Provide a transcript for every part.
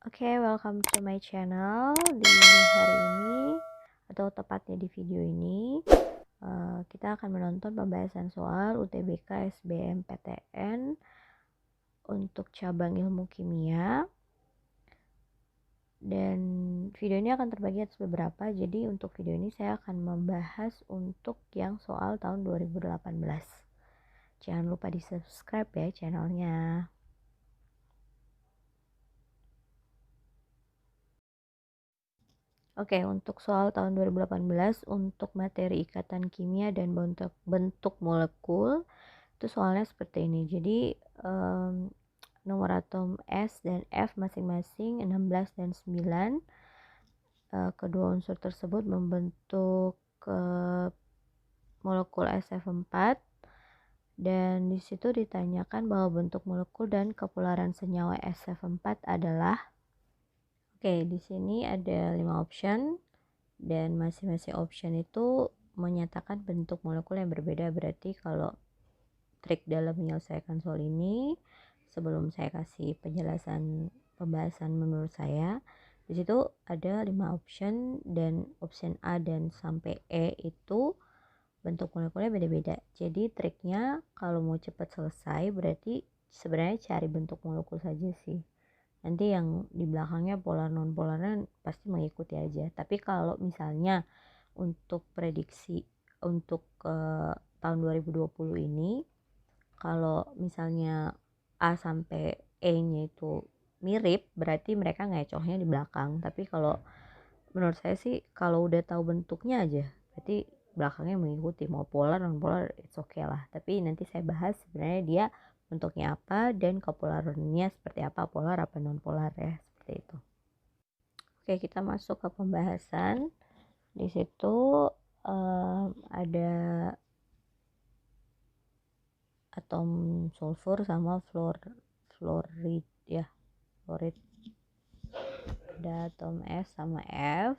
Oke, welcome to my channel. Di hari ini, atau tepatnya di video ini, kita akan menonton pembahasan soal UTBK SBMPTN untuk cabang ilmu kimia. Dan video ini akan terbagi atas beberapa. Jadi untuk video ini saya akan membahas untuk yang soal tahun 2018. Jangan lupa di subscribe ya channelnya. Oke, untuk soal tahun 2018 untuk materi ikatan kimia dan bentuk molekul itu soalnya seperti ini. Jadi nomor atom S dan F masing-masing 16 dan 9. Kedua unsur tersebut membentuk molekul SF4, dan di situ ditanyakan bahwa bentuk molekul dan kepolaran senyawa SF4 adalah. Oke, di sini ada 5 option dan masing-masing option itu menyatakan bentuk molekul yang berbeda. Berarti kalau trik dalam menyelesaikan soal ini, sebelum saya kasih penjelasan pembahasan menurut saya, di situ ada 5 option dan option A dan sampai E itu bentuk molekulnya beda-beda. Jadi triknya kalau mau cepat selesai berarti sebenarnya cari bentuk molekul saja sih. Nanti yang di belakangnya polar non polarnya pasti mengikuti aja. Tapi kalau misalnya untuk prediksi untuk tahun 2020 ini, kalau misalnya A sampai E-nya itu mirip, berarti mereka ngecohnya di belakang. Tapi kalau menurut saya sih kalau udah tahu bentuknya aja, berarti belakangnya mengikuti, mau polar non polar it's okay lah. Tapi nanti saya bahas sebenarnya dia bentuknya apa dan kepolarannya seperti apa, polar apa non polar ya, seperti itu. Oke, kita masuk ke pembahasan. Di situ ada atom sulfur sama fluorid ya, fluorid. Ada atom S sama F,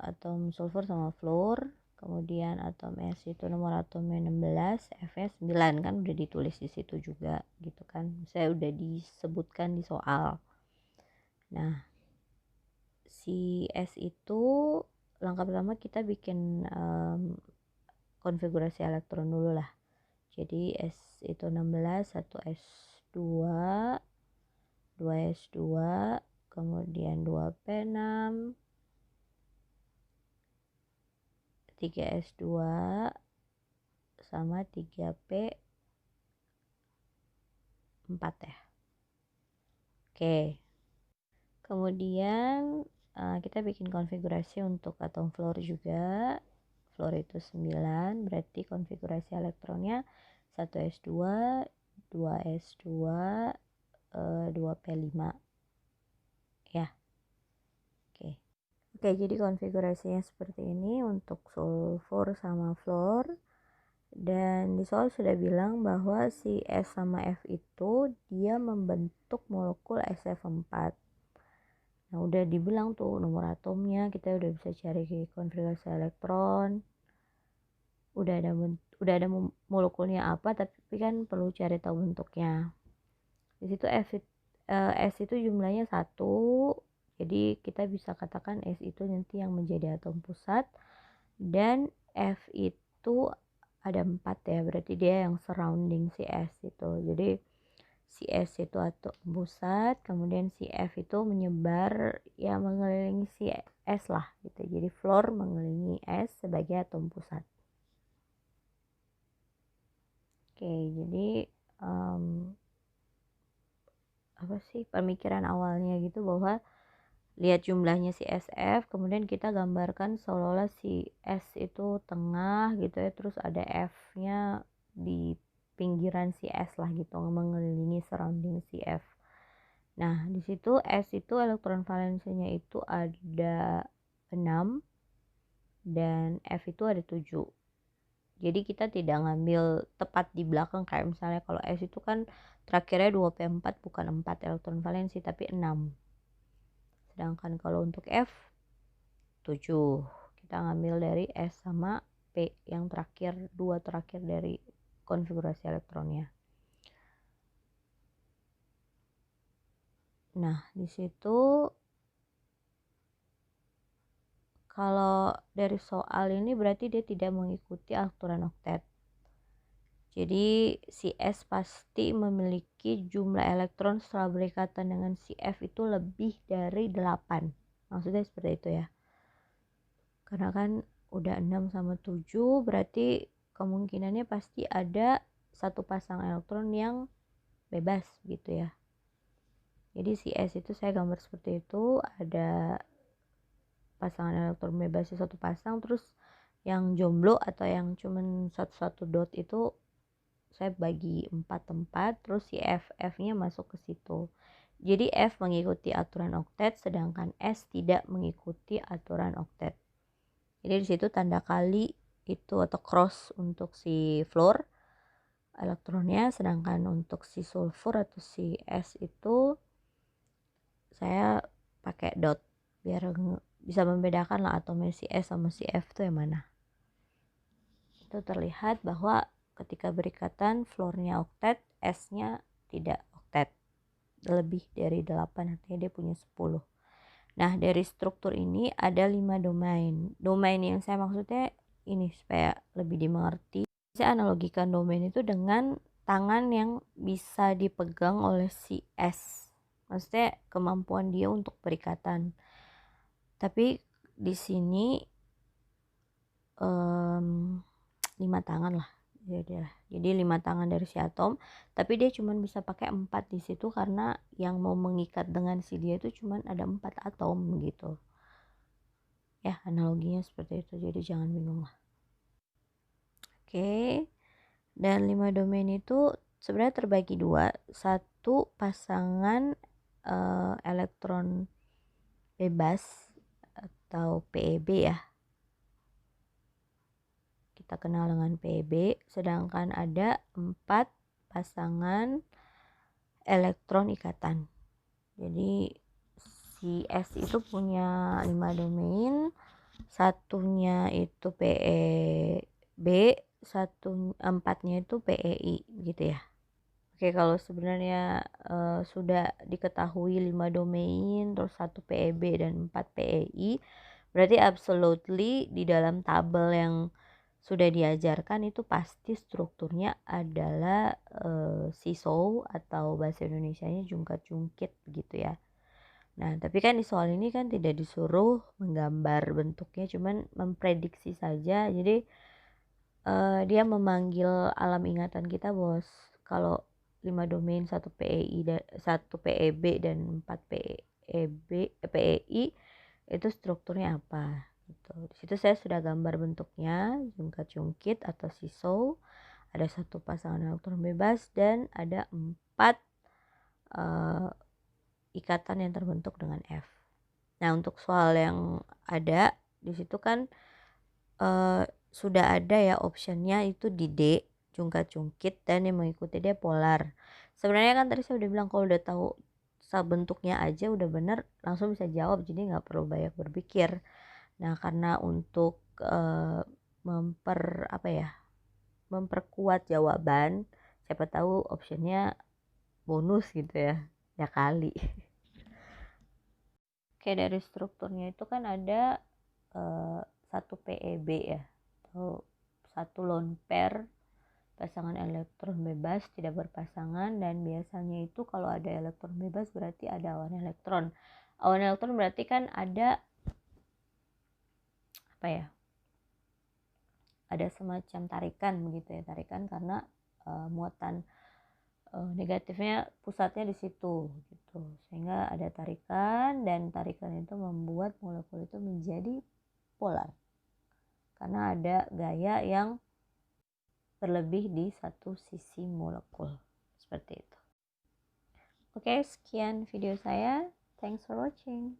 atom sulfur sama fluor. Kemudian atom S itu nomor atomnya 16, F-nya 9, kan udah ditulis di situ juga gitu kan. Saya udah disebutkan di soal. Nah, si S itu langkah pertama kita bikin konfigurasi elektron dulu lah. Jadi S itu 16, 1 S2, 2 S2, kemudian 2 P6, 3 S2 sama 3 P4 ya. Oke. Kemudian kita bikin konfigurasi untuk atom fluor juga. Fluor itu 9, berarti konfigurasi elektronnya 1 S2, 2 S2, 2 P5 ya. Oke, jadi konfigurasinya seperti ini untuk sulfur sama fluor. Dan di soal sudah bilang bahwa si S sama F itu dia membentuk molekul SF4. Nah, udah dibilang tuh nomor atomnya, kita udah bisa cari konfigurasi elektron. Udah ada molekulnya apa, tapi kan perlu cari tahu bentuknya. Di situ S itu jumlahnya 1. Jadi kita bisa katakan S itu nanti yang menjadi atom pusat, dan F itu ada 4 ya, berarti dia yang surrounding si S itu. Jadi si S itu atom pusat, kemudian si F itu menyebar ya mengelilingi si S lah gitu. Jadi fluor mengelilingi S sebagai atom pusat. Oke, jadi apa sih pemikiran awalnya gitu, bahwa lihat jumlahnya si SF, kemudian kita gambarkan seolah-olah si S itu tengah gitu ya, terus ada F-nya di pinggiran si S lah gitu, mengelilingi surrounding si F. Nah, di situ S itu elektron valensinya itu ada 6 dan F itu ada 7. Jadi kita tidak ngambil tepat di belakang, kayak misalnya kalau S itu kan terakhirnya 2P4 bukan 4 elektron valensi tapi 6. Sedangkan kalau untuk F 7. Kita ngambil dari S sama P yang terakhir, 2 terakhir dari konfigurasi elektronnya. Nah, di situ kalau dari soal ini berarti dia tidak mengikuti aturan oktet. Jadi si S pasti memiliki jumlah elektron setelah berikatan dengan si F itu lebih dari 8. Maksudnya seperti itu ya. Karena kan udah 6 sama 7 berarti kemungkinannya pasti ada satu pasang elektron yang bebas gitu ya. Jadi si S itu saya gambar seperti itu, ada pasangan elektron bebasnya satu pasang, terus yang jomblo atau yang cuman satu dot itu saya bagi 4 tempat, terus si F nya masuk ke situ. Jadi F mengikuti aturan oktet sedangkan S tidak mengikuti aturan oktet. Jadi di situ tanda kali itu atau cross untuk si fluor elektronnya, sedangkan untuk si sulfur atau si S itu saya pakai dot biar bisa membedakan lah atomnya si S sama si F itu yang mana. Itu terlihat bahwa ketika berikatan fluornya oktet, S-nya tidak oktet, lebih dari 8, artinya dia punya 10. Nah, dari struktur ini ada 5 domain. Domain yang saya maksudnya ini supaya lebih dimengerti. Saya analogikan domain itu dengan tangan yang bisa dipegang oleh si S. Maksudnya kemampuan dia untuk berikatan. Tapi di sini 5 tangan lah. Jadi 5 tangan dari si atom, tapi dia cuma bisa pakai 4 di situ karena yang mau mengikat dengan si dia itu cuma ada 4 atom gitu. Ya, analoginya seperti itu. Jadi jangan bingung lah. Oke. Dan 5 domain itu sebenarnya terbagi dua. Satu pasangan elektron bebas atau PeB ya. Kita kenal dengan PeB. Sedangkan ada 4 pasangan elektron ikatan. Jadi si S itu punya 5 domain. Satunya itu PeB, empatnya itu PeI gitu ya. Oke, kalau sebenarnya sudah diketahui 5 domain, terus 1 PeB dan 4 PeI, berarti absolutely di dalam tabel yang sudah diajarkan itu pasti strukturnya adalah sisou atau bahasa Indonesianya jungkat-jungkit begitu ya. Nah, tapi kan di soal ini kan tidak disuruh menggambar bentuknya, cuman memprediksi saja. Jadi dia memanggil alam ingatan kita bos, kalau 5 domain 1 PeI dan 1 PeB dan 4 PeI itu strukturnya apa gitu. Di situ saya sudah gambar bentuknya jungkat-jungkit atau sisou, ada satu pasangan elektron bebas dan ada 4 ikatan yang terbentuk dengan F. Nah, untuk soal yang ada di situ kan sudah ada ya optionnya itu di D, jungkat-jungkit, dan yang mengikuti dia polar. Sebenarnya kan tadi saya udah bilang kalau udah tahu bentuknya aja udah bener langsung bisa jawab, jadi nggak perlu banyak berpikir. Nah, karena untuk memperkuat jawaban, siapa tahu optionnya bonus gitu ya kali. Oke, dari strukturnya itu kan ada 1 PeB ya, atau 1 lone pair pasangan elektron bebas tidak berpasangan, dan biasanya itu kalau ada elektron bebas berarti ada awan elektron. Awan elektron berarti kan ada ada semacam tarikan begitu ya, tarikan karena muatan negatifnya pusatnya di situ gitu, sehingga ada tarikan, dan tarikan itu membuat molekul itu menjadi polar karena ada gaya yang berlebih di satu sisi molekul seperti itu. Oke, sekian video saya. Thanks for watching.